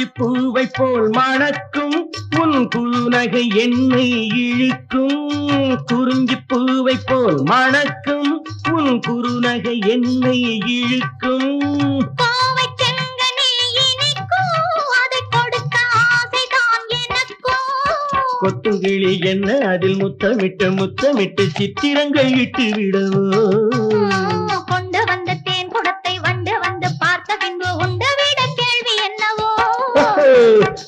குறிஞ்சி பூவை போல் மணக்கும் உன் குறுநகை என்னை இழுக்கும். குறிஞ்சி பூவை போல் மணக்கும் உன் குறுநகை என்னை இழுக்கும். கோவை செங்கனி இனிக்கும் அதை கொடுக்க ஆசைதான் எனக்கும். கொத்துங்கிளி என்ன அதில் முத்தமிட்டு முத்தமிட்டு சித்திரங்கள் இட்டு விடவோ. கொண்டு வந்த தேன் குடத்தை வண்டு வந்து பார்த்த பின்பு உண்டு விட கேள்வி என்னவோ.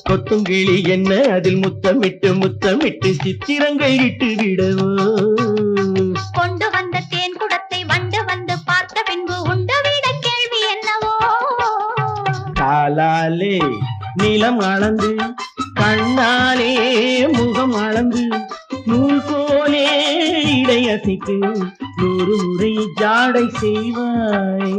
கொத்துங்கிளி என்ன அதில் முத்தமிட்டு முத்தமிட்டு சித்திரங்கள் இட்டு விடவோ. கொண்டு வந்த தேன் குடத்தை வண்டு வந்து பார்த்த பின்பு உண்டு விட கேள்வி என்னவோ. காலாலே நிலம் அளந்து கண்ணாலே முகம் அளந்து நூல் போலே இடையசைக்கு 100 முறை ஜாடை செய்வாய்.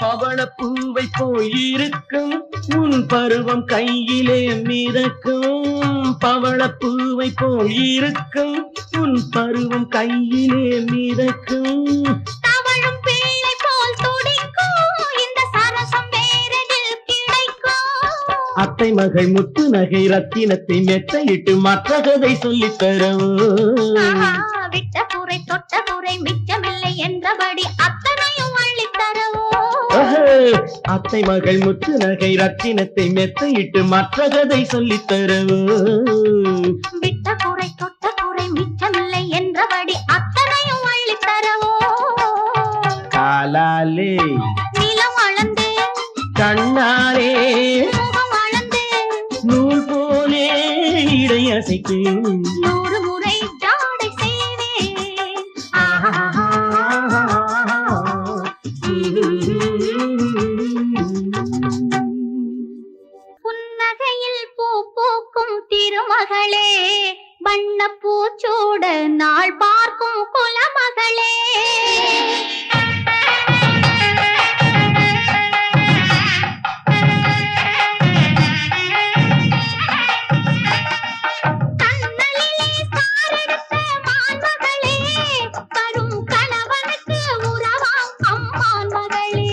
பவளப்பூவை போயிருக்கும் உன் பருவம் கையிலே மிதக்கும். பவளப்பூவை போயிருக்கும் உன் பருவம் கையிலே மிதக்கும். தவழும் பிள்ளை போல் துடிக்கும் இந்த சரசம் வேறெதில் கிடைக்கும். அத்தை மகள் முத்து நகை ரத்தினத்தை மெத்தையிட்டு மற்ற கதை சொல்லித் தரவோ. விட்ட குறை தொட்ட குறை மிச்சமில்லை என்றபடி அத்தனையும் அள்ளித் தரவோ. அத்தை மகள் முத்து நகை ரத்தினத்தை மெத்தையிட்டு மற்ற கதை சொல்லித் தரவோ. விட்ட குறை தொட்ட குறை மிச்சமில்லை என்றபடி அத்தனையும் அள்ளித் தரவோ. காலாலே நிலம் அளந்து கண்ணாலே முகம் அளந்து நூல் போலே இடையசைக்கு 100 முறை ஜாடை செய்வேன். புன்னகையில் பூ பூக்கும் திருமகளே வண்ண பூச்சூட நாள் பார்க்கும் குலமகளே. கண்ணலிலே சாரெடுத்த மான்மகளே வரும் கணவனுக்கு உறவாம் அம்மான் மகளே.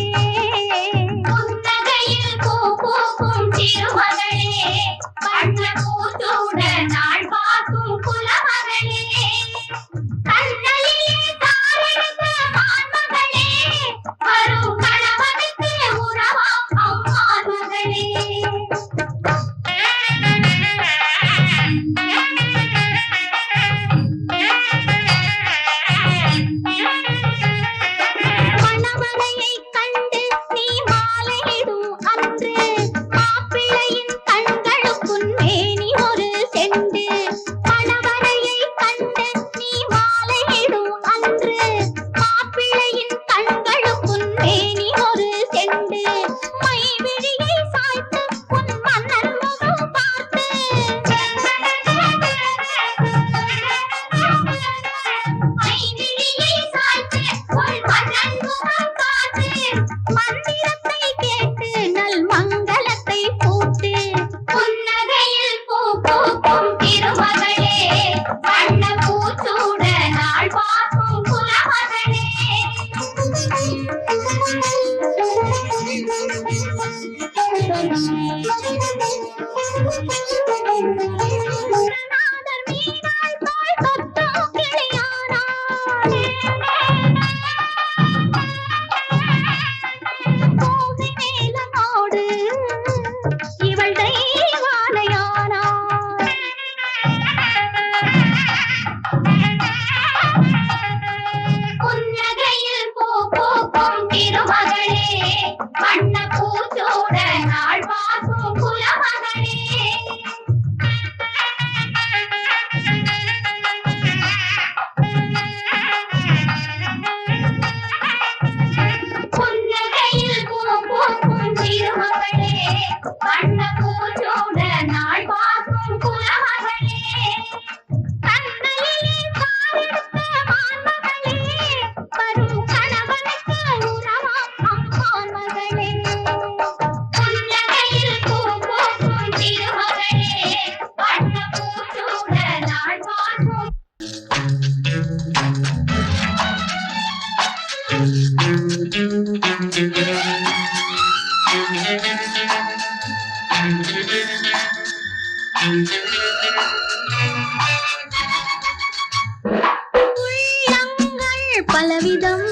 உள்ளங்கள் பலவிதம்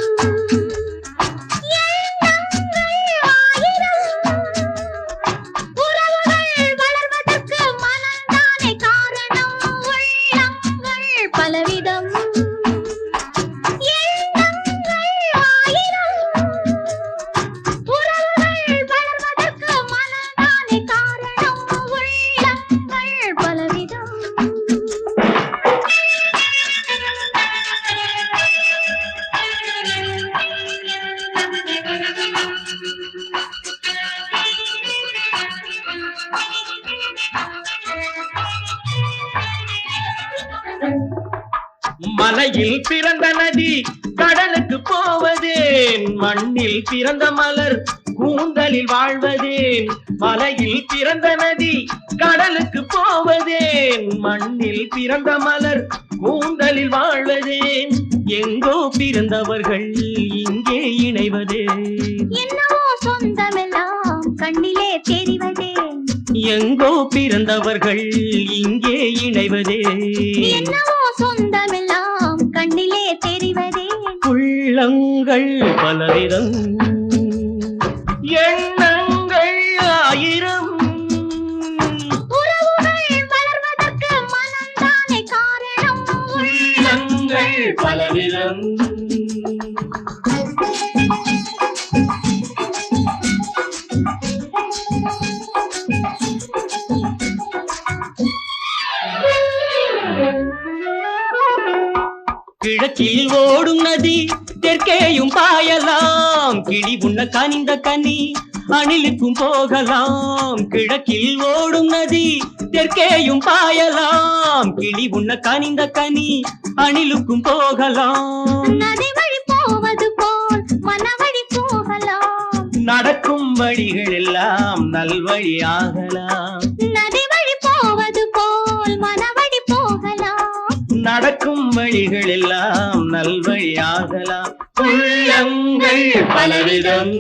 எண்ணங்கள் ஆயிரம் உறவுகள் வளர்வதற்கு மனம்தானே காரணம் உள்ளங்கள் பலவிதம் எண்ணங்கள் ஆயிரம் உறவுகள் வளர்வதற்கு மனம்தானே காரணம் உள்ளங்கள் பலவிதம் மலையில் பிறந்த நதி கடலுக்கு போவதேன், மண்ணில் பிறந்த மலர் கூந்தலில் வாழ்வதேன். மலையில் பிறந்த நதி கடலுக்கு போவதேன், மண்ணில் பிறந்த மலர் கூந்தலில் வாழ்வதேன். எங்கோ பிறந்தவர்கள் இங்கே இணைவதே, என்னவோ சொந்தமெல்லாம் கண்ணிலே தெரிவதே. எங்கோ பிறந்தவர்கள் இங்கே இணைவதே, என்னவோ சொந்தமெல்லாம் கண்ணிலே தெரிவதே. உள்ளங்கள் பலவிதம் எண்ணங்கள் ஆயிரம் உறவுகள் வளர்வதற்கு மனம்தானே காரணம் உள்ளங்கள் பலவிதம். கிழக்கில் ஓடும் நதி தெற்கேயும் பாயலாம், கிளி உண்ண கனிந்த கனி அணிலுக்கும் போகலாம். கிழக்கில் ஓடும் நதி தெற்கேயும் பாயலாம், கிளி உண்ண கனிந்த கனி அணிலுக்கும் போகலாம். நதி வழி போவது போல் மனவழி போகலாம், நடக்கும் வழிகள் எல்லாம் நல்வழியாகலாம். நதி வழி போவது போல் மனவழி போகலாம், நடக்கும் வழிகள் எல்லாம் நல்வழியாகலாம். உள்ளங்கள் பலவிதம்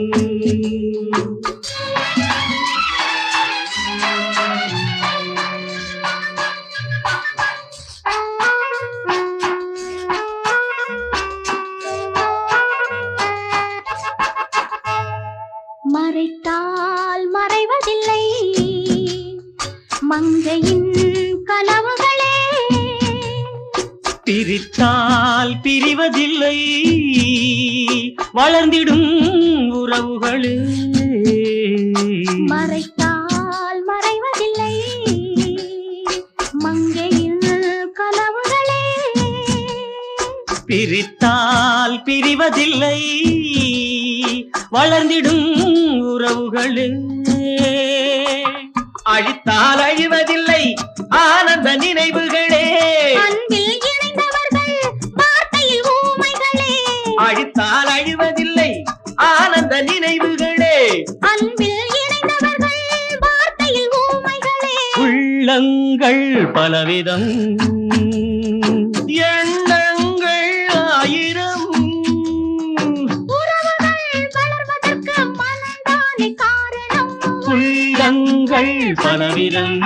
மறைத்தால் மறைவதில்லை மங்கையின் கனவுகளே, பிரித்தால் பிரிவதில்லை வளர்ந்திடும் உறவுகளே. மறைத்தால் மறைவதில்லை மங்கையின் கனவுகளே, பிரித்தால் பிரிவதில்லை வளர்ந்திடும் உறவுகளே. அழித்தால் அழிவதில்லை ஆனந்த நினைவுகளே, அன்பில் இணைந்தவர்கள் வார்த்தையில் ஊமைகளே. அழித்தால் அழிவதில்லை ஆனந்த நினைவுகளே, அன்பில் இணைந்தவர்கள் வார்த்தையில் ஊமைகளே. உள்ளங்கள் பலவிதம் எண்ணங்கள் ஆயிரம் உறவுகள் வளர்வதற்கு மனம்தானே காரணம் உள்ளங்கள் பலவிதம்.